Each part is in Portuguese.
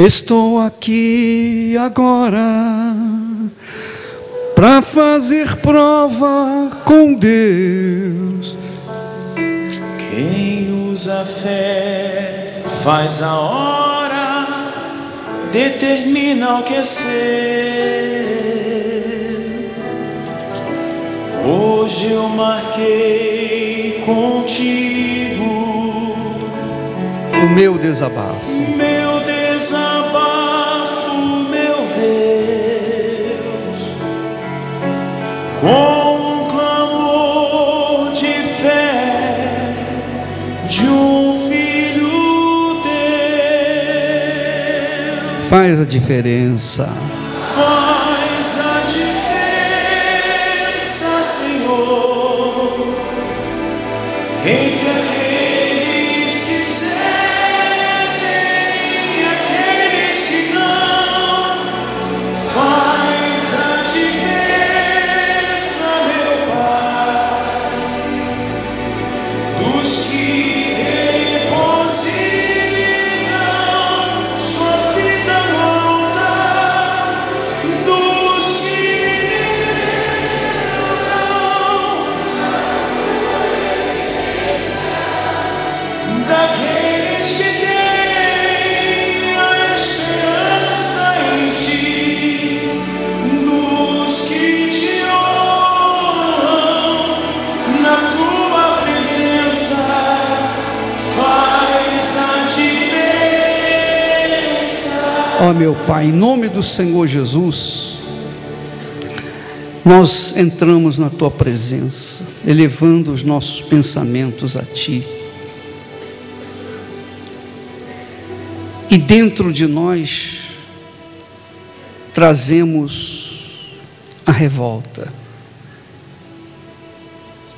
Estou aqui agora para fazer prova com Deus. Quem usa a fé faz a hora, determina o que ser. Hoje eu marquei contigo o meu desabafo. Meu Deus, com um clamor de fé de um filho teu. Faz a diferença. Faz a diferença, Senhor, entre aqueles que servem e aqueles que não. Faz a diferença, meu Pai, dos que depositam sua vida no altar, dos que lembram daqueles que têm a esperança em ti, dos que te honram na tua presença. Faz a diferença. Ó meu Pai, em nome do Senhor Jesus, nós entramos na Tua presença, elevando os nossos pensamentos a Ti. E dentro de nós, trazemos a revolta.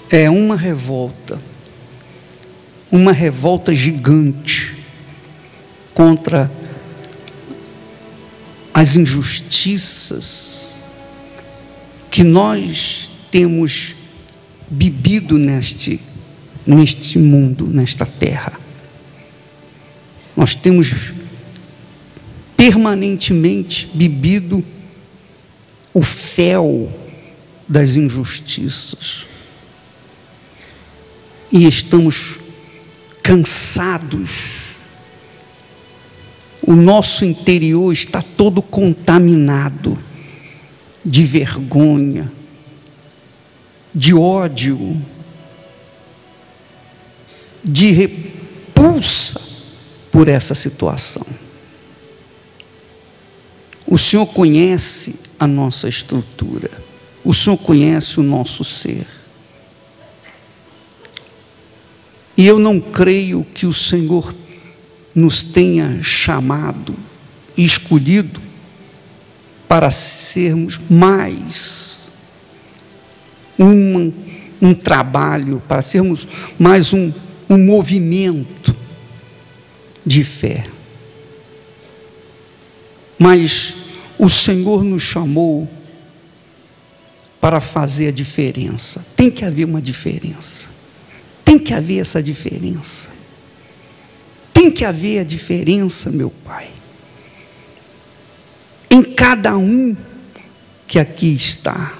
É uma revolta gigante contra as injustiças que nós temos vivido neste mundo, nesta terra. Nós temos permanentemente bebido o fel das injustiças e estamos cansados. O nosso interior está todo contaminado de vergonha, de ódio, de repulsa por essa situação. O Senhor conhece a nossa estrutura, o Senhor conhece o nosso ser. E eu não creio que o Senhor nos tenha chamado e escolhido para sermos mais um trabalho, para sermos mais um movimento de fé. Mas o Senhor nos chamou para fazer a diferença. Tem que haver uma diferença. Tem que haver essa diferença. Tem que haver a diferença, meu Pai, em cada um que aqui está,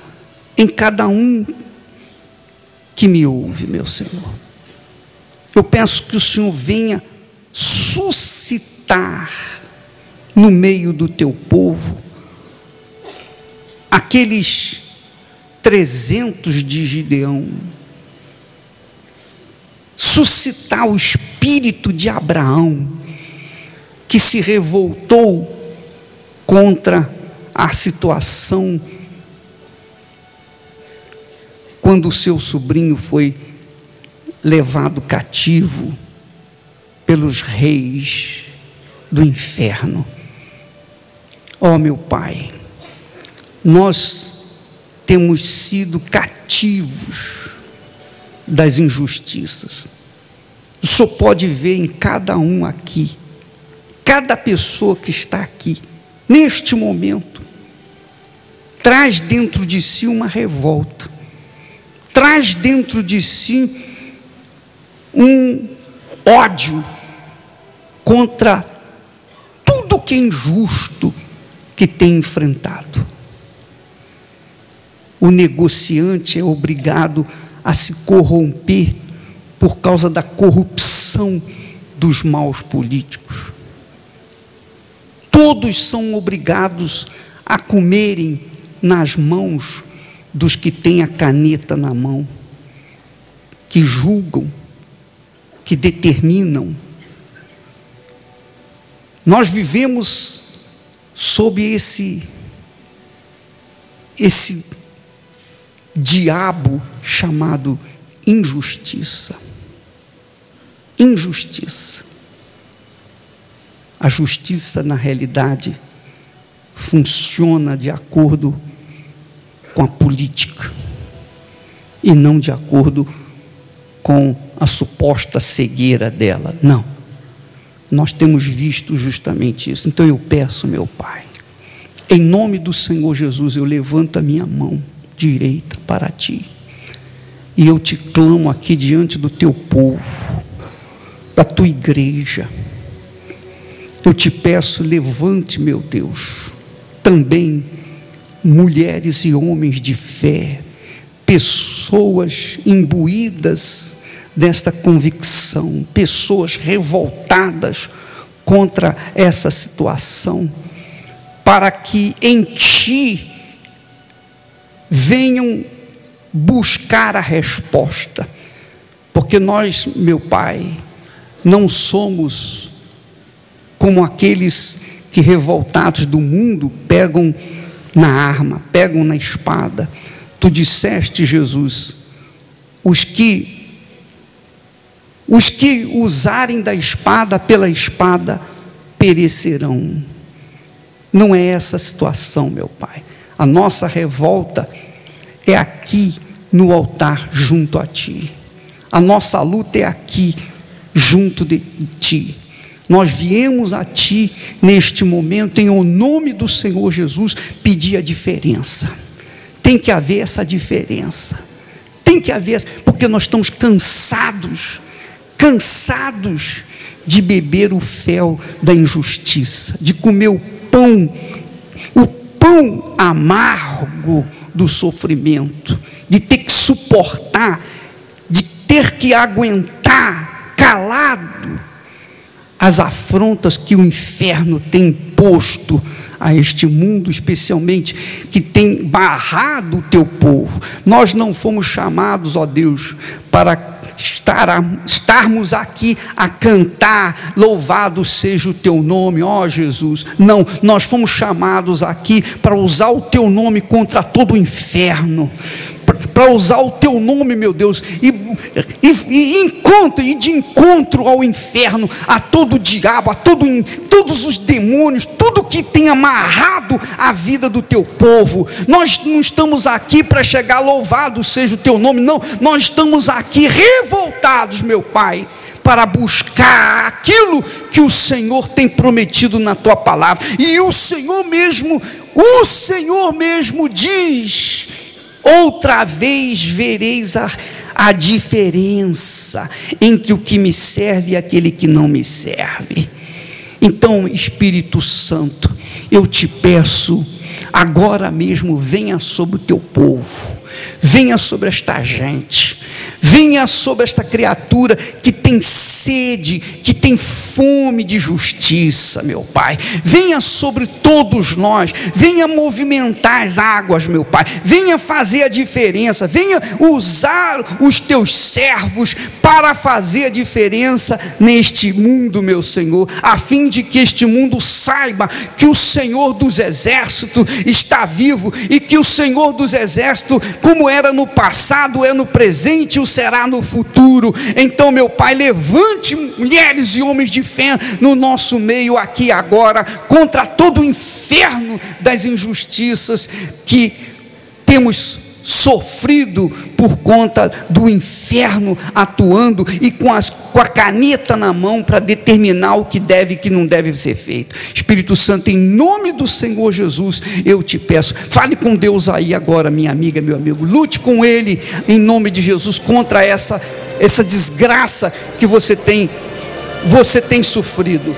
em cada um que me ouve, meu Senhor. Eu peço que o Senhor venha suscitar no meio do teu povo aqueles 300 de Gideão, suscitar o espírito de Abraão, que se revoltou contra a situação quando o seu sobrinho foi levado cativo pelos reis do inferno. Ó meu Pai, nós temos sido cativos das injustiças. O Senhor pode ver em cada um aqui, cada pessoa que está aqui, neste momento, traz dentro de si uma revolta, traz dentro de si um ódio contra tudo tudo que é injusto que tem enfrentado. O negociante é obrigado a se corromper por causa da corrupção dos maus políticos. Todos são obrigados a comerem nas mãos dos que têm a caneta na mão, que julgam, que determinam. Nós vivemos sob esse diabo chamado injustiça. Injustiça. A justiça, na realidade, funciona de acordo com a política e não de acordo com a suposta cegueira dela. Não. Nós temos visto justamente isso. Então eu peço, meu Pai, em nome do Senhor Jesus, eu levanto a minha mão direita para Ti e eu te clamo aqui diante do Teu povo, da Tua igreja. Eu te peço, levante, meu Deus, também mulheres e homens de fé, pessoas imbuídas desta convicção, pessoas revoltadas contra essa situação, para que em Ti venham buscar a resposta, porque nós, meu Pai, não somos como aqueles que, revoltados do mundo, pegam na arma, pegam na espada. Tu disseste, Jesus, os que usarem da espada, pela espada perecerão. Não é essa a situação, meu Pai. A nossa revolta é aqui no altar junto a Ti. A nossa luta é aqui junto de Ti. Nós viemos a Ti neste momento, em o nome do Senhor Jesus, pedir a diferença. Tem que haver essa diferença. Tem que haver, porque nós estamos cansados de beber o fel da injustiça, de comer o pão amargo do sofrimento, de ter que suportar, de ter que aguentar calado as afrontas que o inferno tem imposto a este mundo, especialmente que tem barrado o Teu povo. Nós não fomos chamados, ó Deus, para estarmos aqui a cantar, louvado seja o Teu nome, ó Jesus. Não, nós fomos chamados aqui para usar o Teu nome contra todo o inferno, para usar o Teu nome, meu Deus, e de encontro ao inferno, a todo o diabo, a todos os demônios, tudo que tem amarrado a vida do Teu povo. Nós não estamos aqui para chegar, louvado seja o Teu nome, não, nós estamos aqui revoltados, meu Pai, para buscar aquilo que o Senhor tem prometido na Tua palavra. E o Senhor mesmo diz: outra vez vereis a diferença entre o que me serve e aquele que não me serve. Então, Espírito Santo, eu te peço, agora mesmo, venha sobre o Teu povo, venha sobre esta gente, venha sobre esta criatura que tem sede, que tem fome de justiça, meu Pai. Venha sobre todos nós, venha movimentar as águas, meu Pai, venha fazer a diferença, venha usar os Teus servos para fazer a diferença neste mundo, meu Senhor, a fim de que este mundo saiba que o Senhor dos Exércitos está vivo, e que o Senhor dos Exércitos, como era no passado, é no presente e o será no futuro. Então, meu Pai, levante mulheres e homens de fé no nosso meio aqui agora, contra todo o inferno das injustiças que temos sofrido por conta do inferno atuando e com a caneta na mão para determinar o que deve e que não deve ser feito. Espírito Santo, em nome do Senhor Jesus, eu te peço, fale com Deus aí agora, minha amiga, meu amigo, lute com Ele em nome de Jesus contra essa desgraça que você tem sofrido.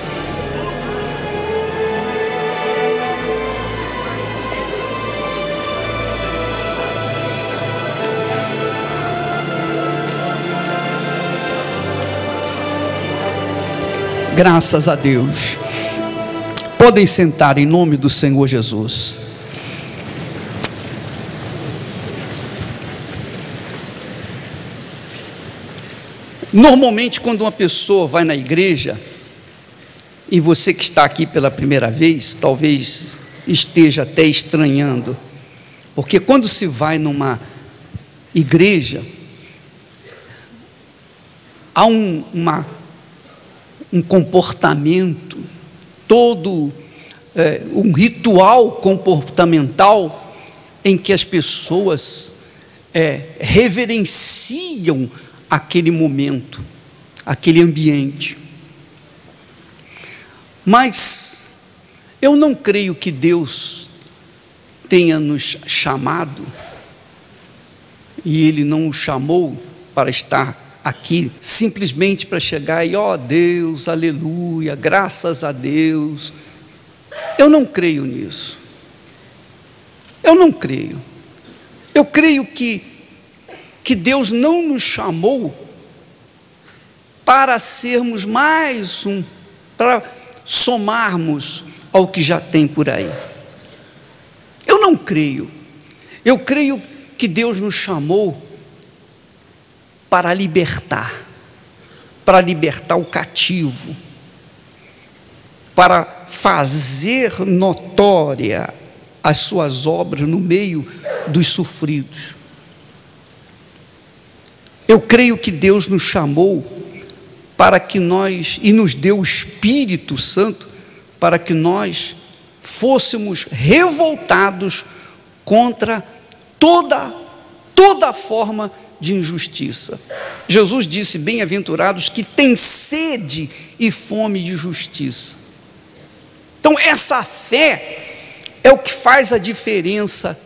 Graças a Deus. Podem sentar em nome do Senhor Jesus. Normalmente, quando uma pessoa vai na igreja, e você que está aqui pela primeira vez, talvez esteja até estranhando, porque quando se vai numa igreja, há um comportamento, todo um ritual comportamental, em que as pessoas reverenciam aquele momento, aquele ambiente. Mas eu não creio que Deus tenha nos chamado, e Ele não nos chamou para estar aqui simplesmente para chegar e ó Deus, aleluia, graças a Deus. Eu não creio nisso. Eu não creio. Eu creio que Deus não nos chamou para sermos mais para somarmos ao que já tem por aí. Eu não creio. Eu creio que Deus nos chamou para libertar o cativo, para fazer notória as suas obras no meio dos sofridos. Eu creio que Deus nos chamou para que nós, e nos deu o Espírito Santo, para que nós fôssemos revoltados contra toda forma de injustiça. Jesus disse: bem-aventurados que têm sede e fome de justiça. Então essa fé é o que faz a diferença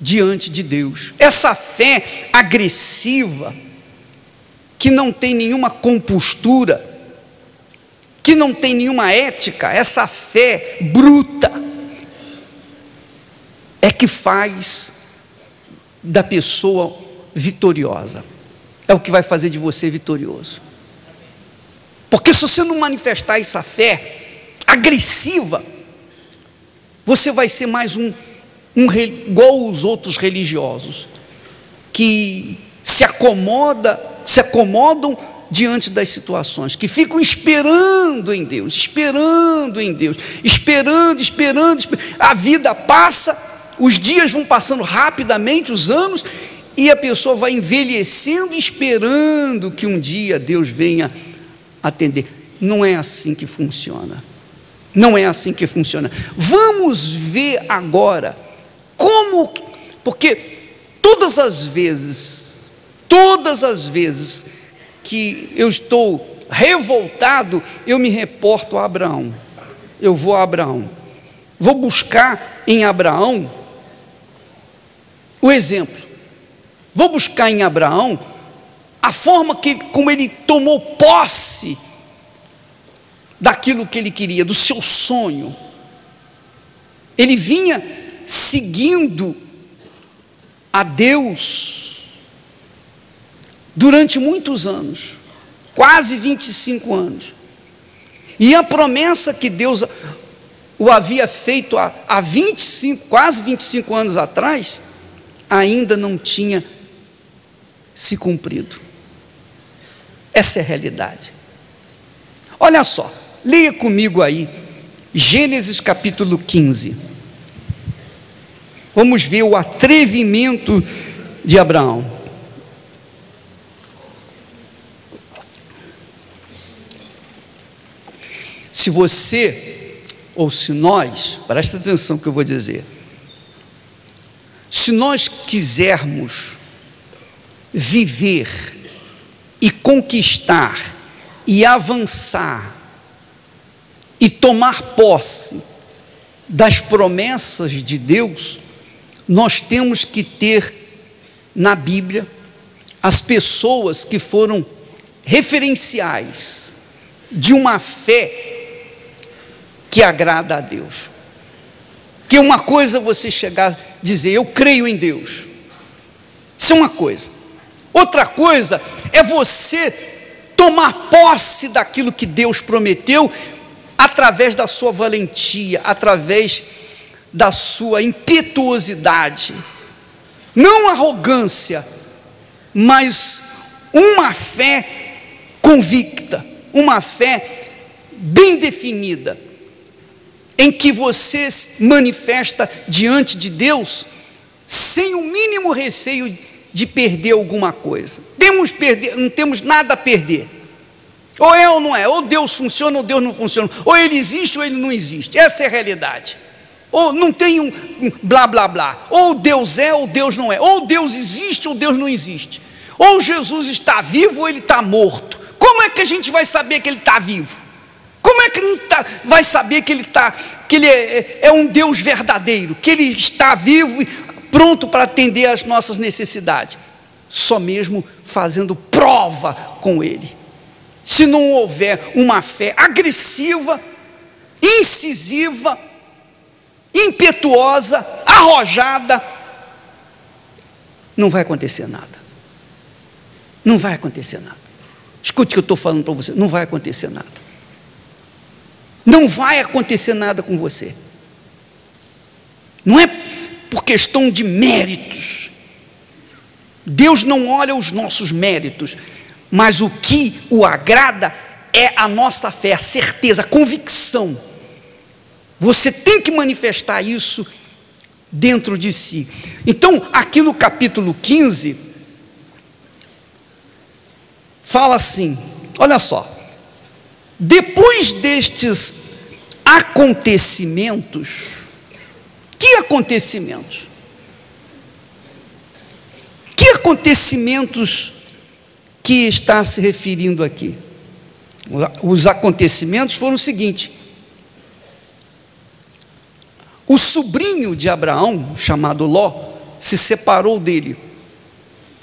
diante de Deus. Essa fé agressiva, que não tem nenhuma compostura, que não tem nenhuma ética, essa fé bruta, é que faz da pessoa vitoriosa, é o que vai fazer de você vitorioso. Porque se você não manifestar essa fé agressiva, você vai ser mais igual os outros religiosos, que se acomodam diante das situações, que ficam esperando em Deus, esperando. A vida passa, os dias vão passando rapidamente, os anos, e a pessoa vai envelhecendo, esperando que um dia Deus venha atender. Não é assim que funciona. Não é assim que funciona. Vamos ver agora como, porque todas as vezes que eu estou revoltado, eu me reporto a Abraão. Eu vou a Abraão, vou buscar em Abraão o exemplo, vou buscar em Abraão a forma como ele tomou posse daquilo que ele queria, do seu sonho. Ele vinha seguindo a Deus durante muitos anos, quase 25 anos, e a promessa que Deus o havia feito há quase 25 anos atrás, ainda não tinha se cumprido. Essa é a realidade. Olha só, leia comigo aí Gênesis capítulo 15. Vamos ver o atrevimento de Abraão. Se você, ou se nós, presta atenção no que eu vou dizer, se nós quisermos viver e conquistar e avançar e tomar posse das promessas de Deus, nós temos que ter na Bíblia as pessoas que foram referenciais de uma fé que agrada a Deus. Que uma coisa você chegar a dizer, eu creio em Deus, isso é uma coisa. Outra coisa é você tomar posse daquilo que Deus prometeu, através da sua valentia, através da sua impetuosidade, não arrogância, mas uma fé convicta, uma fé bem definida, em que você manifesta diante de Deus, sem o mínimo receio de perder alguma coisa. Não temos nada a perder, ou é ou não é, ou Deus funciona ou Deus não funciona, ou Ele existe ou Ele não existe, essa é a realidade. Ou não tem um blá blá blá, ou Deus é ou Deus não é, ou Deus existe ou Deus não existe, ou Jesus está vivo ou Ele está morto. Como é que a gente vai saber que Ele está vivo? Como é que a gente vai saber que Ele é um Deus verdadeiro, que Ele está vivo e pronto para atender às nossas necessidades? Só mesmo fazendo prova com Ele. Se não houver uma fé agressiva, incisiva, impetuosa, arrojada, não vai acontecer nada. Não vai acontecer nada. Escute o que eu estou falando para você, não vai acontecer nada. Não vai acontecer nada com você. Não é por questão de méritos. Deus não olha os nossos méritos, mas o que o agrada é a nossa fé, a certeza, a convicção. Você tem que manifestar isso dentro de si. Então, aqui no capítulo 15, fala assim, olha só, depois destes acontecimentos, que acontecimentos? Que acontecimentos que está se referindo aqui? Os acontecimentos foram o seguinte: o sobrinho de Abraão, chamado Ló, se separou dele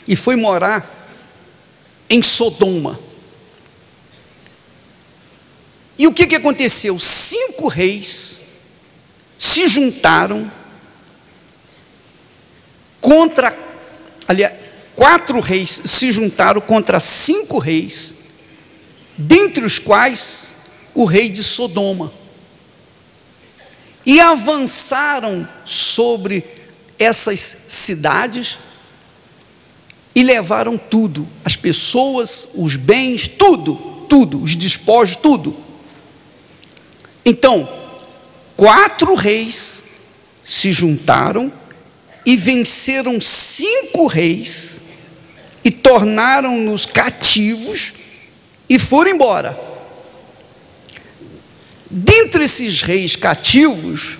e foi morar em Sodoma. E o que aconteceu? 5 reis se juntaram contra, aliás, 4 reis se juntaram contra 5 reis, dentre os quais o rei de Sodoma, e avançaram sobre essas cidades e levaram tudo, as pessoas, os bens, tudo, os despojos, tudo. Então, 4 reis se juntaram e venceram 5 reis e tornaram-nos cativos e foram embora. Dentre esses reis cativos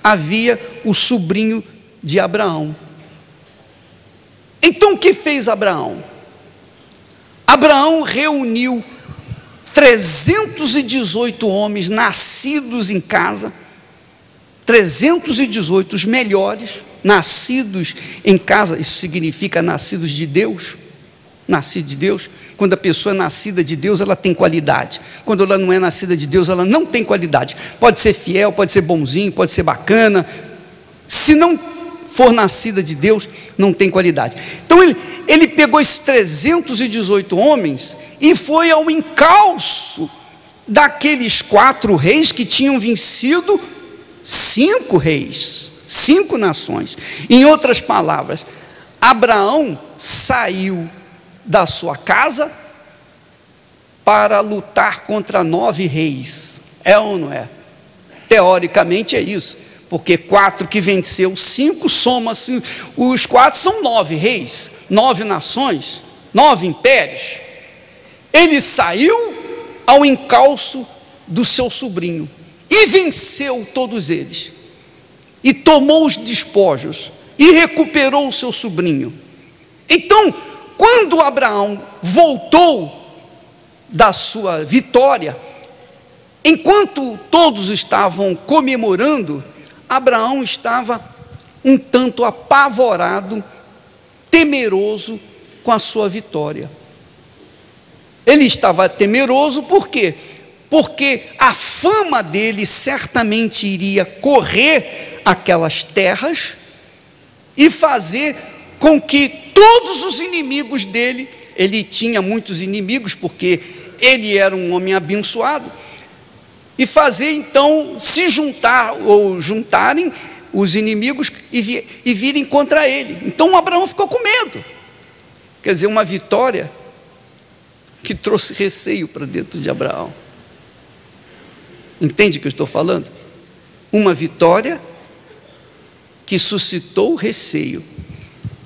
havia o sobrinho de Abraão. Então o que fez Abraão? Abraão reuniu 318 homens nascidos em casa, 318, os melhores, nascidos em casa. Isso significa nascidos de Deus. Nascido de Deus. Quando a pessoa é nascida de Deus, ela tem qualidade. Quando ela não é nascida de Deus, ela não tem qualidade. Pode ser fiel, pode ser bonzinho, pode ser bacana. Se não for nascida de Deus, não tem qualidade. Então ele pegou esses 318 homens e foi ao encalço daqueles 4 reis que tinham vencido 5 reis, 5 nações. Em outras palavras, Abraão saiu da sua casa para lutar contra 9 reis. É ou não é? Teoricamente é isso, porque 4 que venceu, 5 soma-se, os 4 são 9 reis, 9 nações, 9 impérios. Ele saiu ao encalço do seu sobrinho e venceu todos eles, e tomou os despojos e recuperou o seu sobrinho. Então, quando Abraão voltou da sua vitória, enquanto todos estavam comemorando, Abraão estava um tanto apavorado, temeroso com a sua vitória. Ele estava temeroso por quê? Porque a fama dele certamente iria correr aquelas terras e fazer com que todos os inimigos dele ele tinha muitos inimigos, porque ele era um homem abençoado, e fazer então se juntar, ou juntarem os inimigos e virem contra ele. Então Abraão ficou com medo. Quer dizer, uma vitória que trouxe receio para dentro de Abraão. Entende o que eu estou falando? Uma vitória que suscitou receio.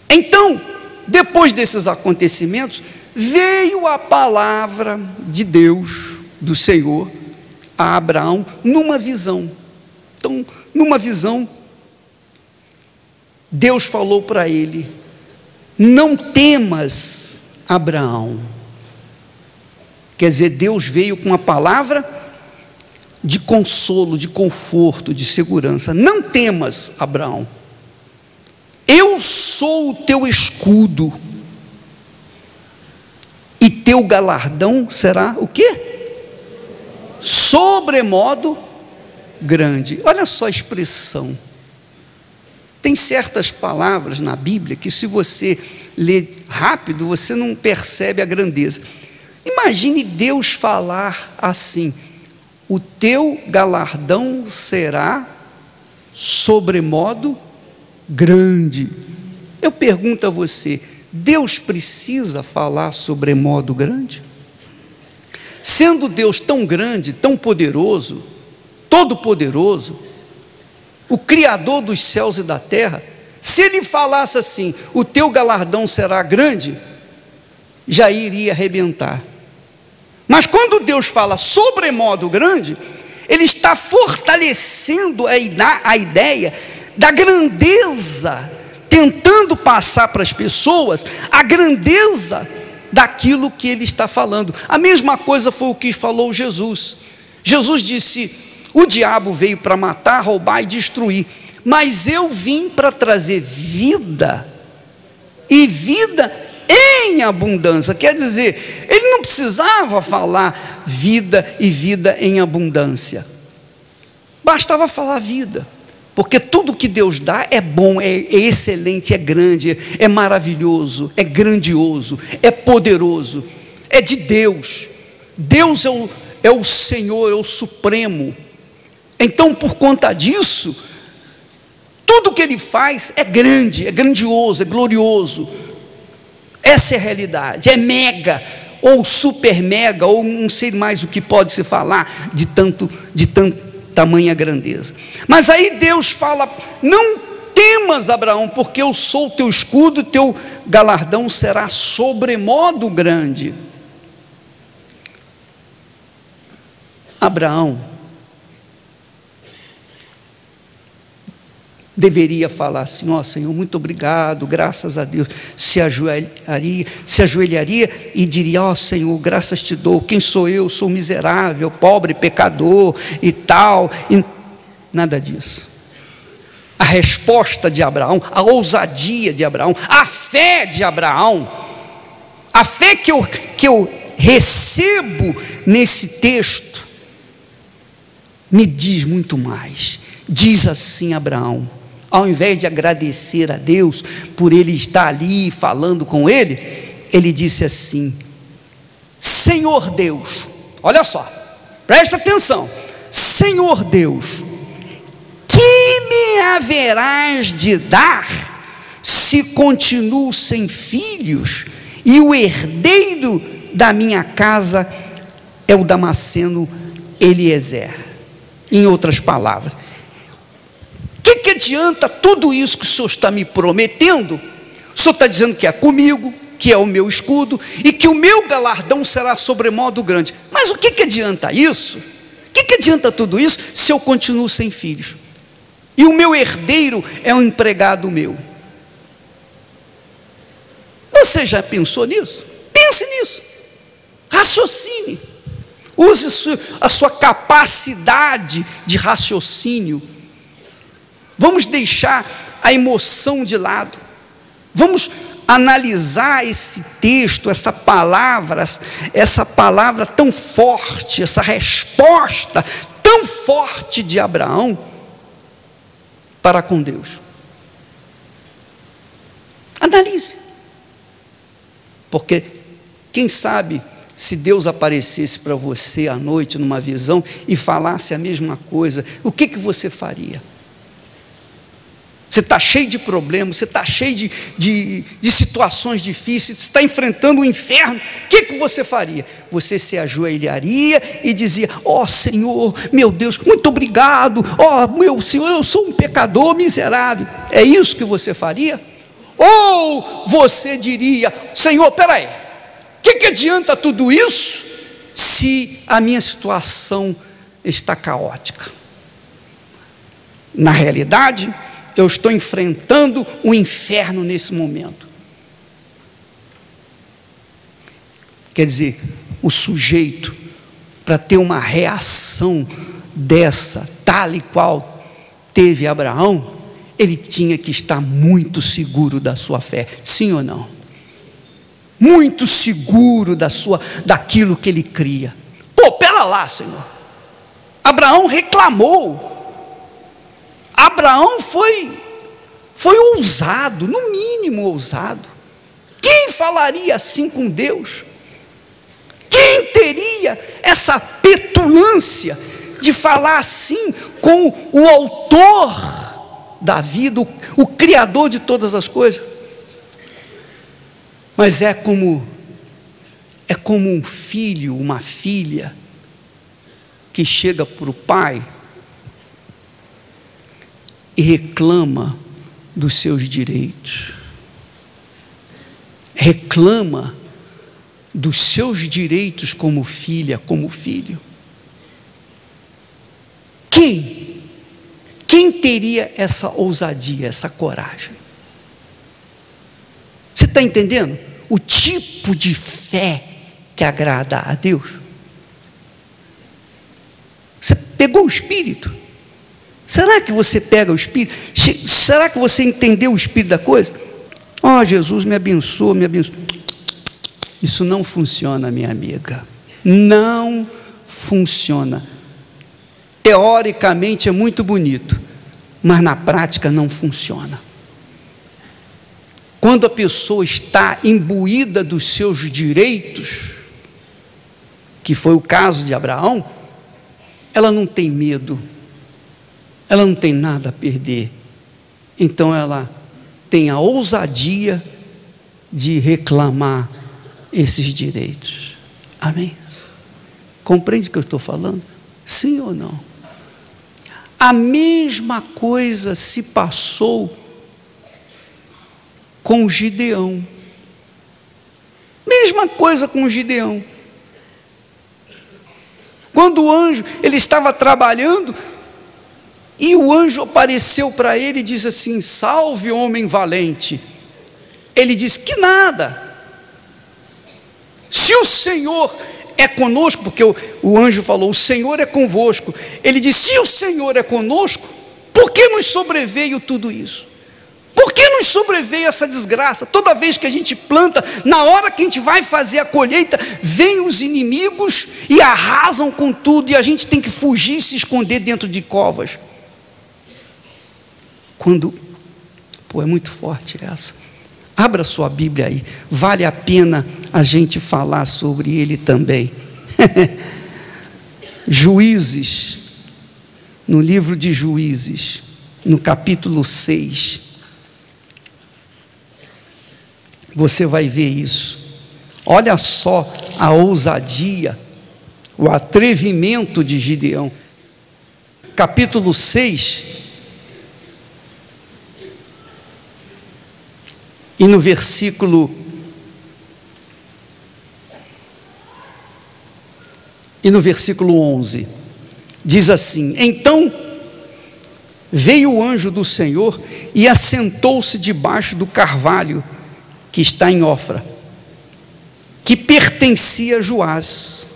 Então, depois desses acontecimentos, veio a palavra de Deus, do Senhor, a Abraão, numa visão. Então, numa visão, Deus falou para ele: não temas, Abraão. Quer dizer, Deus veio com a palavra de consolo, de conforto, de segurança. Não temas, Abraão. Eu sou o teu escudo, e teu galardão será o quê? Sobremodo grande. Olha só a expressão. Tem certas palavras na Bíblia que, se você ler rápido, você não percebe a grandeza. Imagine Deus falar assim: o teu galardão será sobremodo grande. Eu pergunto a você: Deus precisa falar sobremodo grande? Sendo Deus tão grande, tão poderoso, todo-poderoso, o Criador dos céus e da terra, se Ele falasse assim: o teu galardão será grande, já iria arrebentar. Mas quando Deus fala sobremodo grande, Ele está fortalecendo a ideia da grandeza, tentando passar para as pessoas a grandeza daquilo que Ele está falando. A mesma coisa foi o que falou Jesus. Jesus disse: o diabo veio para matar, roubar e destruir, mas eu vim para trazer vida, e vida em abundância. Quer dizer, Ele não precisava falar vida e vida em abundância, bastava falar vida, porque tudo que Deus dá é bom, é excelente, é grande, é maravilhoso, é grandioso, é poderoso, é de Deus. Deus é o Senhor, é o Supremo. Então, por conta disso, tudo que Ele faz é grande, é grandioso, é glorioso. Essa é a realidade, é mega, ou super mega, ou não sei mais o que pode se falar de tanto tamanha grandeza. Mas aí Deus fala: não temas, Abraão, porque eu sou o teu escudo, e teu galardão será sobremodo grande. Abraão deveria falar assim: ó Senhor, muito obrigado, graças a Deus. Se ajoelharia e diria: ó Senhor, graças te dou. Quem sou eu? Sou miserável, pobre, pecador e tal. E nada disso. A resposta de Abraão, a ousadia de Abraão, a fé de Abraão, a fé que eu recebo nesse texto, me diz muito mais. Diz assim Abraão: ao invés de agradecer a Deus por Ele estar ali falando com ele, ele disse assim: Senhor Deus, olha só, presta atenção, Senhor Deus, que me haverás de dar se continuo sem filhos, e o herdeiro da minha casa é o Damasceno Eliezer? Em outras palavras, que adianta tudo isso que o Senhor está me prometendo? O Senhor está dizendo que é comigo, que é o meu escudo, e que o meu galardão será sobremodo grande. Mas o que adianta isso? O que adianta tudo isso se eu continuo sem filhos? E o meu herdeiro é um empregado meu. Você já pensou nisso? Pense nisso. Raciocine. Use a sua capacidade de raciocínio. Vamos deixar a emoção de lado. Vamos analisar esse texto, essa palavra tão forte, essa resposta tão forte de Abraão para com Deus. Analise. Porque Quem sabe, se Deus aparecesse para você à noite, numa visão, e falasse a mesma coisa, o que você faria? Você está cheio de problemas, você está cheio de situações difíceis, você está enfrentando o inferno, o que você faria? Você se ajoelharia e dizia: ó Senhor, meu Deus, muito obrigado, ó meu Senhor, eu sou um pecador miserável. É isso que você faria? Ou você diria: Senhor, peraí, o que adianta tudo isso se a minha situação está caótica? Na realidade, eu estou enfrentando um inferno nesse momento. Quer dizer, o sujeito, para ter uma reação dessa, tal e qual teve Abraão, ele tinha que estar muito seguro da sua fé, sim ou não? Muito seguro daquilo que ele cria. Pô, pera lá, Senhor. Abraão reclamou. Abraão foi ousado, no mínimo ousado. Quem falaria assim com Deus? Quem teria essa petulância de falar assim com o autor da vida, o criador de todas as coisas? Mas é como um filho, uma filha, que chega para o pai e reclama dos seus direitos, reclama dos seus direitos como filha, como filho. Quem teria essa ousadia, essa coragem? Você está entendendo o tipo de fé que agrada a Deus? Você pegou o Espírito? Será que você pega o Espírito? Será que você entendeu o Espírito da coisa? Ó, Jesus, me abençoa, me abençoa. Isso não funciona, minha amiga. Não funciona. Teoricamente é muito bonito, mas na prática não funciona. Quando a pessoa está imbuída dos seus direitos, que foi o caso de Abraão, ela não tem medo, ela não tem nada a perder, então ela tem a ousadia de reclamar esses direitos. Amém? Compreende o que eu estou falando? Sim ou não? A mesma coisa se passou com Gideão. Mesma coisa com Gideão. Quando o anjo, ele estava trabalhando, e o anjo apareceu para ele e diz assim: salve, homem valente. Ele disse: que nada. Se o Senhor é conosco, porque o anjo falou: o Senhor é convosco. Ele disse: se o Senhor é conosco, por que nos sobreveio tudo isso? Por que nos sobreveio essa desgraça? Toda vez que a gente planta, na hora que a gente vai fazer a colheita, vêm os inimigos e arrasam com tudo, e a gente tem que fugir e se esconder dentro de covas. É muito forte essa. Abra sua Bíblia aí, vale a pena a gente falar sobre ele também. Juízes, no livro de Juízes, no capítulo 6, você vai ver isso. Olha só a ousadia, o atrevimento de Gideão. Capítulo 6, e no versículo 11, diz assim: então veio o anjo do Senhor e assentou-se debaixo do carvalho que está em Ofra, que pertencia a Joás,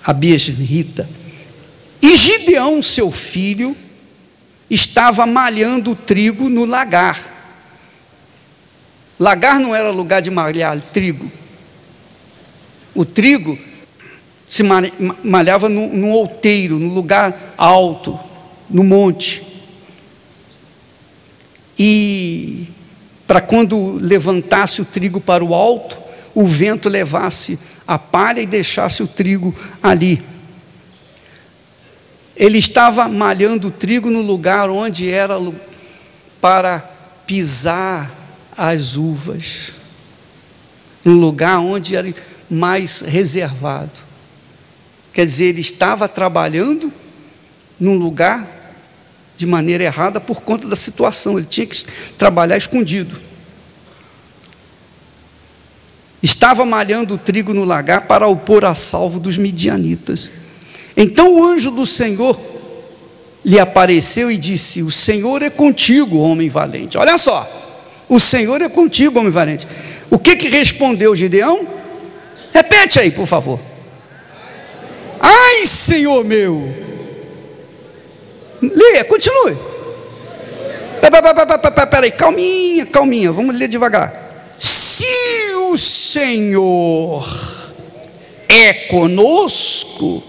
a Biesrita. E Gideão, seu filho, estava malhando o trigo no lagar. Lagar não era lugar de malhar trigo. O trigo se malhava num outeiro, num lugar alto, no monte. E para quando levantasse o trigo para o alto, o vento levasse a palha e deixasse o trigo ali. Ele estava malhando o trigo no lugar onde era para pisar as uvas, no lugar onde era mais reservado. Quer dizer, ele estava trabalhando num lugar de maneira errada por conta da situação. Ele tinha que trabalhar escondido. Estava malhando o trigo no lagar para o pôr a salvo dos midianitas. Então o anjo do Senhor lhe apareceu e disse: o Senhor é contigo, homem valente. Olha só, o Senhor é contigo, homem valente. O que respondeu Gideão? Repete aí, por favor. Ai, Senhor meu. Leia, continue. Peraí, calminha, vamos ler devagar. Se o Senhor é conosco,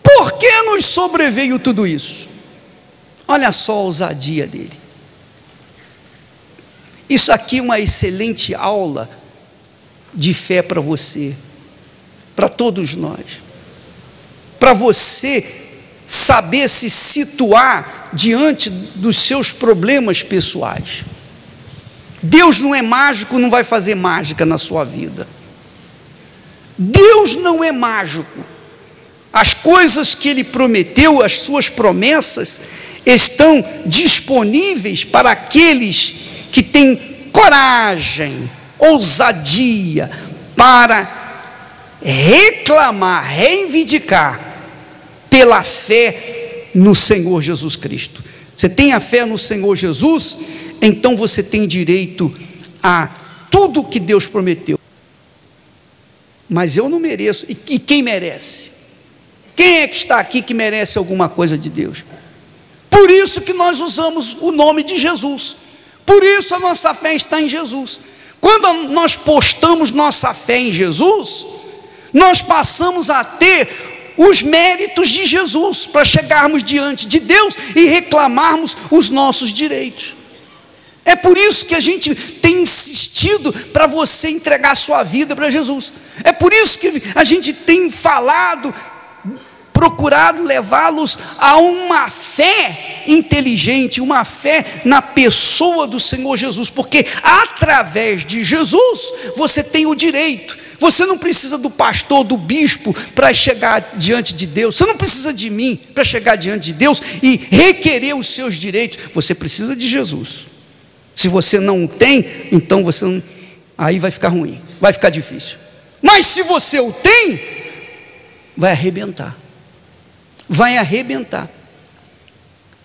por que nos sobreveio tudo isso? Olha só a ousadia dele. Isso aqui é uma excelente aula de fé para você, para todos nós, para você saber se situar diante dos seus problemas pessoais. Deus não é mágico, não vai fazer mágica na sua vida. Deus não é mágico. As coisas que Ele prometeu, as suas promessas, estão disponíveis para aqueles que têm coragem, ousadia, para reclamar, reivindicar pela fé no Senhor Jesus Cristo. Você tem a fé no Senhor Jesus, então você tem direito a tudo que Deus prometeu. Mas eu não mereço. E quem merece? Quem é que está aqui que merece alguma coisa de Deus? Por isso que nós usamos o nome de Jesus. Por isso a nossa fé está em Jesus. Quando nós postamos nossa fé em Jesus, nós passamos a ter os méritos de Jesus para chegarmos diante de Deus e reclamarmos os nossos direitos. É por isso que a gente tem insistido para você entregar sua vida para Jesus. É por isso que a gente tem falado, procurado levá-los a uma fé inteligente, uma fé na pessoa do Senhor Jesus, porque através de Jesus você tem o direito. Você não precisa do pastor, do bispo para chegar diante de Deus. Você não precisa de mim para chegar diante de Deus e requerer os seus direitos. Você precisa de Jesus. Se você não tem, então você não, aí vai ficar ruim, vai ficar difícil. Mas se você o tem, vai arrebentar. Vai arrebentar.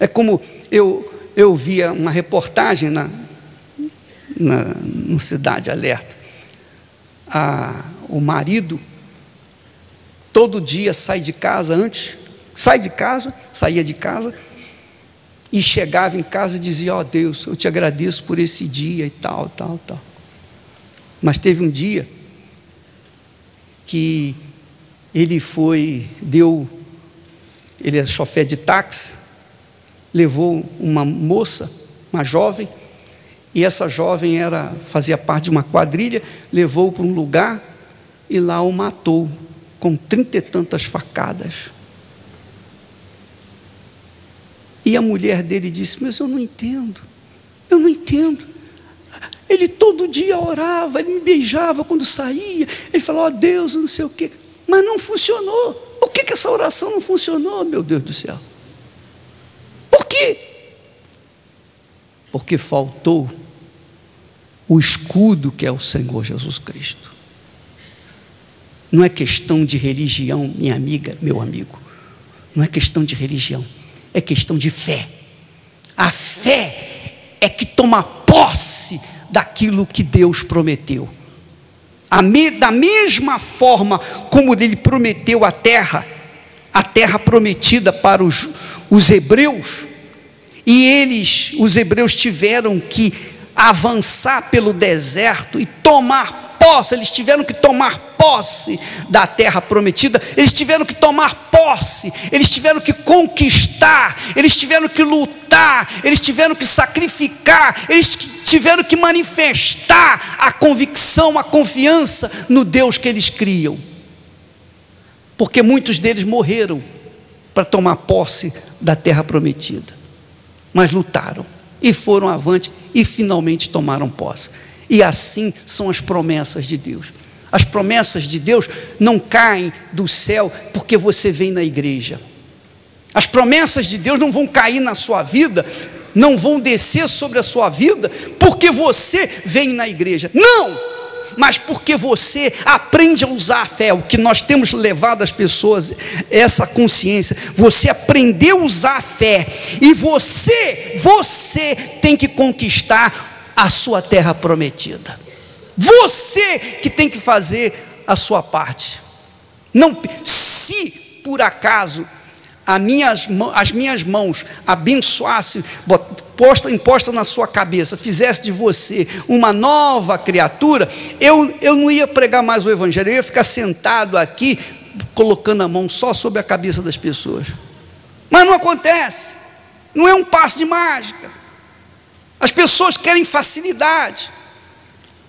É como eu via uma reportagem no Cidade Alerta. O marido todo dia saía de casa e chegava em casa e dizia: ó Deus, eu te agradeço por esse dia e tal. Mas teve um dia que ele é chofer de táxi, levou uma moça, uma jovem, e essa jovem fazia parte de uma quadrilha, levou para um lugar e lá o matou com 30 e tantas facadas. E a mulher dele disse: mas eu não entendo. Ele todo dia orava, ele me beijava quando saía, ele falava: ó Deus, não sei o quê, mas não funcionou. Por que essa oração não funcionou, meu Deus do céu? Por quê? Porque faltou o escudo que é o Senhor Jesus Cristo. Não é questão de religião, minha amiga, meu amigo. Não é questão de religião, é questão de fé. A fé é que toma posse daquilo que Deus prometeu. Da mesma forma como Ele prometeu a terra prometida para os hebreus, e os hebreus tiveram que avançar pelo deserto e tomar posse. Eles tiveram que tomar posse da terra prometida, eles tiveram que tomar posse, eles tiveram que conquistar, eles tiveram que lutar, eles tiveram que sacrificar, eles tiveram que manifestar a convicção, a confiança no Deus que eles criam, porque muitos deles morreram para tomar posse da terra prometida, mas lutaram e foram avante e finalmente tomaram posse. E assim são as promessas de Deus. As promessas de Deus não caem do céu porque você vem na igreja. As promessas de Deus não vão cair na sua vida, não vão descer sobre a sua vida porque você vem na igreja. Não! Mas porque você aprende a usar a fé. O que nós temos levado as pessoas, essa consciência, você aprendeu a usar a fé, e você tem que conquistar a sua terra prometida. Você que tem que fazer a sua parte. Não, se por acaso as minhas mãos abençoassem, imposta na sua cabeça, fizesse de você uma nova criatura, eu não ia pregar mais o evangelho, eu ia ficar sentado aqui, colocando a mão só sobre a cabeça das pessoas. Mas não acontece, não é um passo de mágica. As pessoas querem facilidade.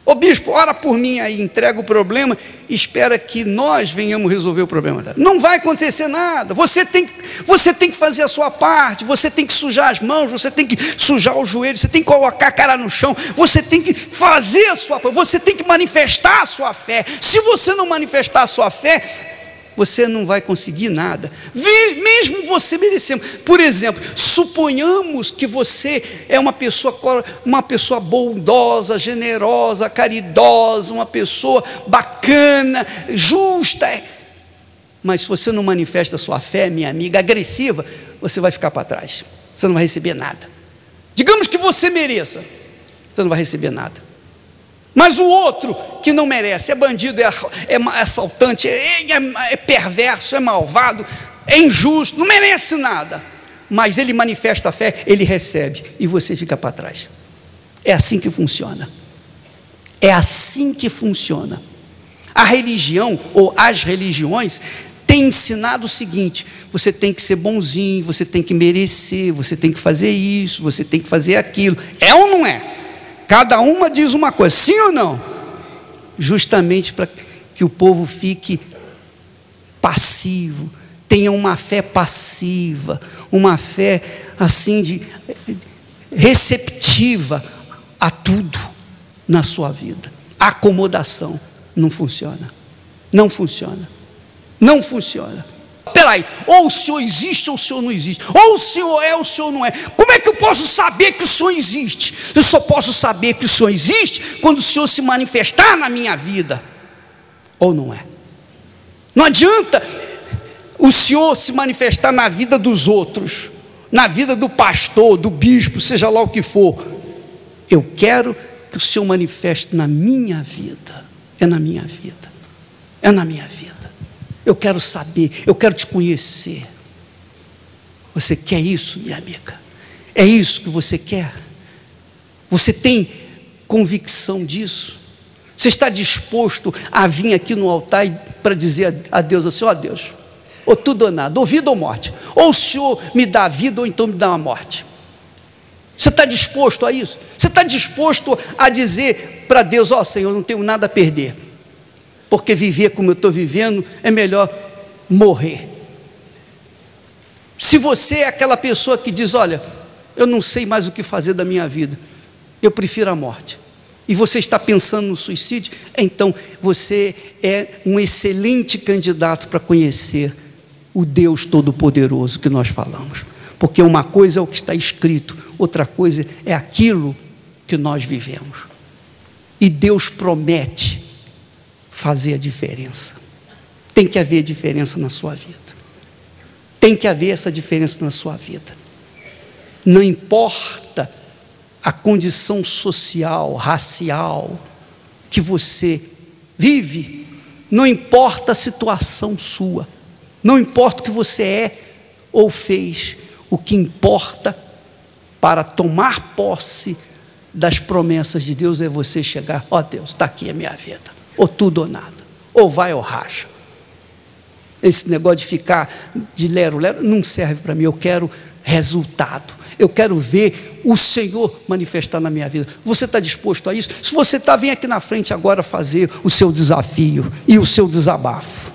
Ô bispo, ora por mim aí, entrega o problema e espera que nós venhamos resolver o problema dela. Não vai acontecer nada. Você tem que fazer a sua parte, você tem que sujar as mãos, você tem que sujar os joelhos, você tem que colocar a cara no chão, você tem que fazer a sua parte, você tem que manifestar a sua fé. Se você não manifestar a sua fé, você não vai conseguir nada, mesmo você merecendo. Por exemplo, suponhamos que você é uma pessoa bondosa, generosa, caridosa, uma pessoa bacana, justa, mas se você não manifesta a sua fé, minha amiga, agressiva, você vai ficar para trás, você não vai receber nada. Digamos que você mereça, você não vai receber nada. Mas o outro que não merece, é bandido, é assaltante, é perverso, é malvado, é injusto, não merece nada, mas ele manifesta a fé, ele recebe, e você fica para trás. É assim que funciona. É assim que funciona. A religião, ou as religiões, têm ensinado o seguinte: você tem que ser bonzinho, você tem que merecer, você tem que fazer isso, você tem que fazer aquilo. É ou não é? Cada uma diz uma coisa, sim ou não? Justamente para que o povo fique passivo, tenha uma fé passiva, uma fé assim receptiva a tudo na sua vida. A acomodação não funciona. Não funciona. Não funciona. Peraí, ou o Senhor existe ou o Senhor não existe, ou o Senhor é ou o Senhor não é. Como é que eu posso saber que o Senhor existe? Eu só posso saber que o Senhor existe quando o Senhor se manifestar na minha vida, ou não é? Não adianta o Senhor se manifestar na vida dos outros, na vida do pastor, do bispo, seja lá o que for. Eu quero que o Senhor manifeste na minha vida. É na minha vida. É na minha vida. Eu quero saber, eu quero te conhecer. Você quer isso, minha amiga? É isso que você quer? Você tem convicção disso? Você está disposto a vir aqui no altar para dizer a Deus assim: ó Deus, ou tudo ou nada, ou vida ou morte, ou o Senhor me dá vida ou então me dá uma morte? Você está disposto a isso? Você está disposto a dizer para Deus: ó Senhor, não tenho nada a perder, porque viver como eu estou vivendo é melhor morrer? Se você é aquela pessoa que diz: olha, eu não sei mais o que fazer da minha vida, eu prefiro a morte, e você está pensando no suicídio, então você é um excelente candidato para conhecer o Deus Todo-Poderoso que nós falamos, porque uma coisa é o que está escrito, outra coisa é aquilo que nós vivemos, e Deus promete fazer a diferença. Tem que haver diferença na sua vida, tem que haver essa diferença na sua vida. Não importa a condição social, racial que você vive, não importa a situação sua, não importa o que você é ou fez, o que importa para tomar posse das promessas de Deus é você chegar: ó Deus, está aqui a minha vida, ou tudo ou nada, ou vai ou racha. Esse negócio de ficar de lero-lero não serve para mim. Eu quero resultado, Eu quero ver o Senhor manifestar na minha vida. Você está disposto a isso? Se você está, vem aqui na frente agora fazer o seu desafio e o seu desabafo.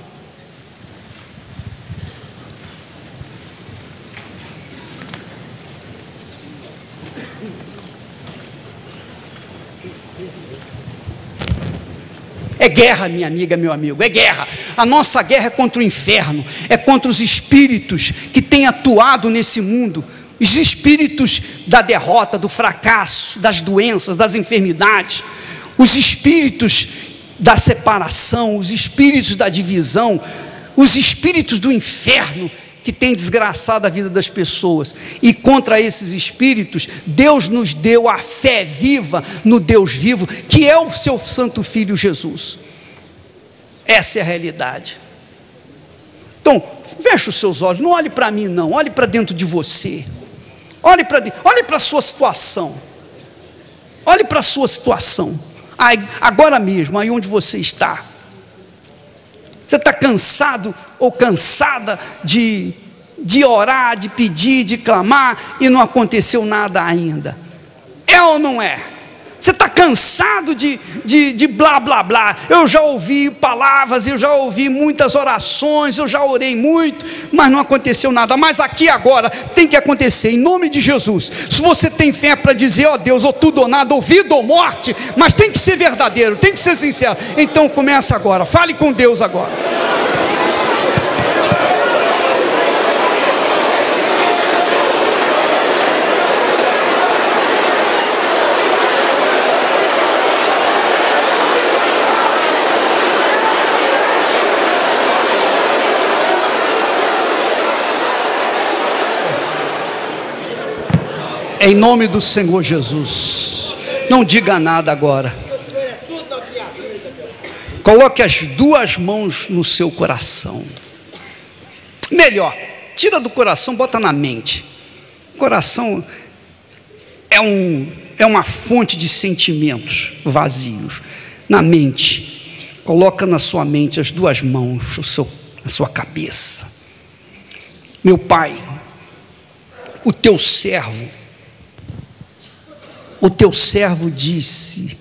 É guerra, minha amiga, meu amigo, é guerra. A nossa guerra é contra o inferno, é contra os espíritos que têm atuado nesse mundo, os espíritos da derrota, do fracasso, das doenças, das enfermidades, os espíritos da separação, os espíritos da divisão, os espíritos do inferno que têm desgraçado a vida das pessoas. E contra esses espíritos, Deus nos deu a fé viva no Deus vivo, que é o seu santo Filho Jesus. Essa é a realidade. Então, feche os seus olhos, não olhe para mim não, olhe para dentro de você. Olhe para a sua situação. Olhe para a sua situação. Agora mesmo, aí onde você está. Você está cansado ou cansada de orar, de pedir, de clamar e não aconteceu nada ainda? É ou não é? Você está cansado de blá blá blá? Eu já ouvi palavras, eu já ouvi muitas orações, eu já orei muito, mas não aconteceu nada. Mas aqui agora tem que acontecer, em nome de Jesus. Se você tem fé para dizer, ó Deus, ou tudo ou nada, ou vida ou morte, mas tem que ser verdadeiro, tem que ser sincero. Então começa agora, fale com Deus agora. Em nome do Senhor Jesus, não diga nada agora. Coloque as duas mãos no seu coração. Melhor, tira do coração, bota na mente. O coração é uma fonte de sentimentos vazios. Na mente, coloca na sua mente as duas mãos, na sua cabeça. Meu Pai, o teu servo disse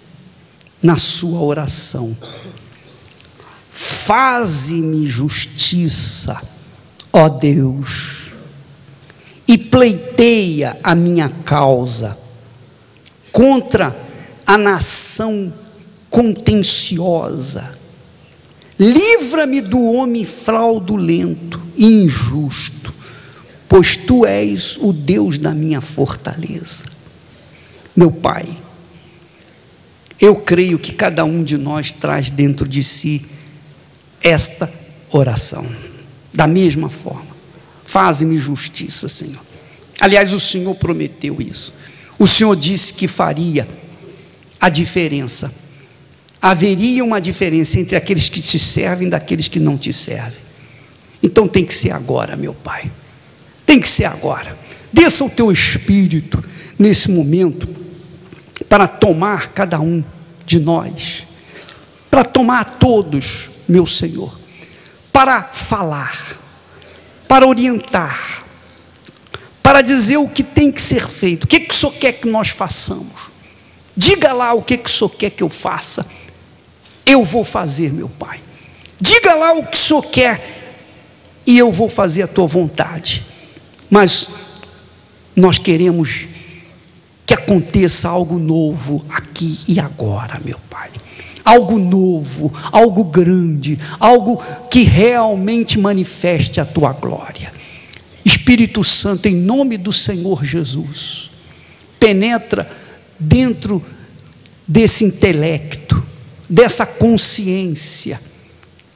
na sua oração: faze-me justiça, ó Deus, e pleiteia a minha causa contra a nação contenciosa. Livra-me do homem fraudulento e injusto, pois tu és o Deus da minha fortaleza. Meu Pai, eu creio que cada um de nós traz dentro de si esta oração, da mesma forma. Faze-me justiça, Senhor. Aliás, o Senhor prometeu isso. O Senhor disse que faria a diferença. Haveria uma diferença entre aqueles que te servem e daqueles que não te servem. Então tem que ser agora, meu Pai. Tem que ser agora. Desça o teu Espírito nesse momento para tomar cada um de nós, para tomar a todos, meu Senhor, para falar, para orientar, para dizer o que tem que ser feito, o que o Senhor quer que nós façamos. Diga lá o que o Senhor quer que eu faça, eu vou fazer, meu Pai. Diga lá o que o Senhor quer e eu vou fazer a tua vontade. Mas nós queremos que aconteça algo novo aqui e agora, meu Pai. Algo novo, algo grande, algo que realmente manifeste a tua glória. Espírito Santo, em nome do Senhor Jesus, penetra dentro desse intelecto, dessa consciência,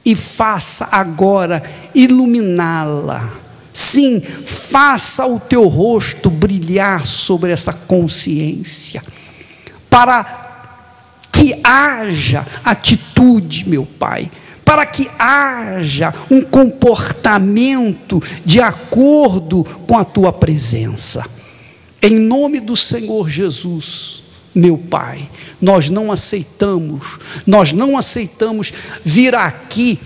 e faça agora iluminá-la. Sim, faça o teu rosto brilhar sobre essa consciência, para que haja atitude, meu Pai, para que haja um comportamento de acordo com a tua presença. Em nome do Senhor Jesus, meu Pai, nós não aceitamos vir aqui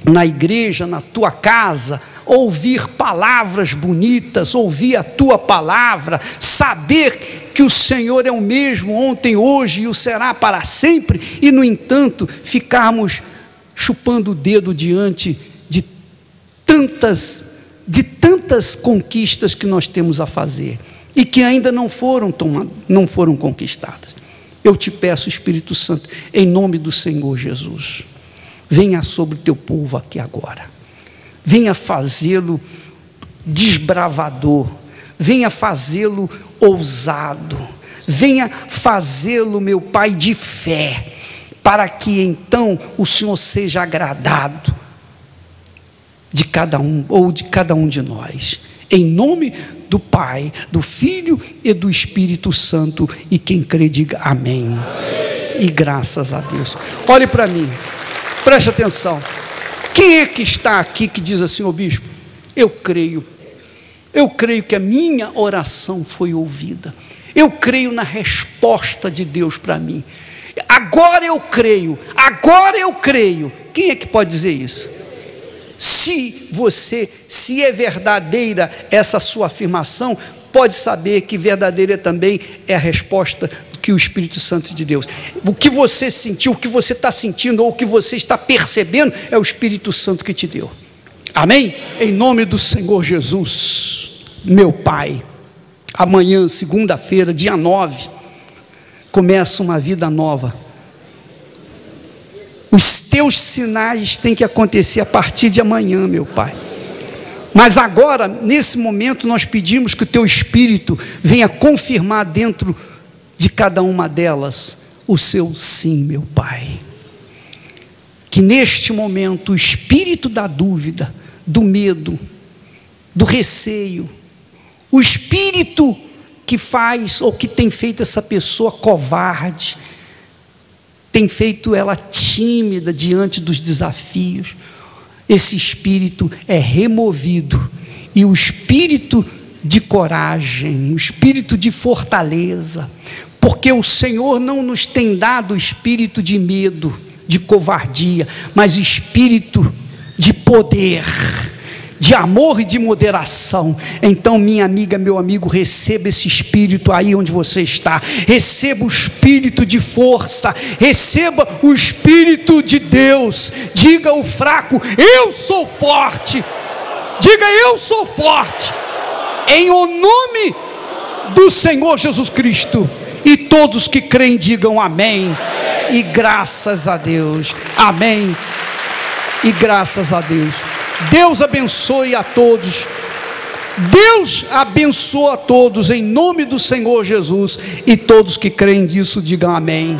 na igreja, na tua casa, ouvir palavras bonitas, ouvir a tua palavra, saber que o Senhor é o mesmo ontem, hoje e o será para sempre, e no entanto ficarmos chupando o dedo diante de tantas conquistas que nós temos a fazer e que ainda não foram conquistadas. Eu te peço, Espírito Santo, em nome do Senhor Jesus, venha sobre o teu povo aqui agora, venha fazê-lo desbravador, venha fazê-lo ousado, venha fazê-lo, meu Pai, de fé, para que então o Senhor seja agradado de cada um, ou de cada um de nós, em nome do Pai, do Filho e do Espírito Santo, e quem crê diga amém. E graças a Deus. Olhe para mim, preste atenção. Quem é que está aqui que diz assim: ô bispo, eu creio que a minha oração foi ouvida, eu creio na resposta de Deus para mim, agora eu creio. Quem é que pode dizer isso? Se é verdadeira essa sua afirmação, pode saber que verdadeira também é a resposta que o Espírito Santo de Deus. O que você sentiu, o que você está sentindo, ou o que você está percebendo, é o Espírito Santo que te deu. Amém? Em nome do Senhor Jesus, meu Pai, amanhã, segunda-feira, dia 9, começa uma vida nova. Os teus sinais têm que acontecer a partir de amanhã, meu Pai. Mas agora, nesse momento, nós pedimos que o teu Espírito venha confirmar dentro de cada uma delas o seu sim, meu Pai. Que neste momento o espírito da dúvida, do medo, do receio, o espírito que faz ou que tem feito essa pessoa covarde, tem feito ela tímida diante dos desafios, esse espírito é removido, e o espírito de coragem, o espírito de fortaleza, porque o Senhor não nos tem dado o espírito de medo, de covardia, mas o espírito de poder, de amor e de moderação. Então, minha amiga, meu amigo, receba esse espírito aí onde você está, receba o espírito de força, receba o espírito de Deus. Diga ao fraco: eu sou forte. Diga: eu sou forte, em o nome do Senhor Jesus Cristo. E todos que creem digam amém, e graças a Deus, amém, e graças a Deus. Deus abençoe a todos, Deus abençoa a todos, em nome do Senhor Jesus, e todos que creem disso digam amém.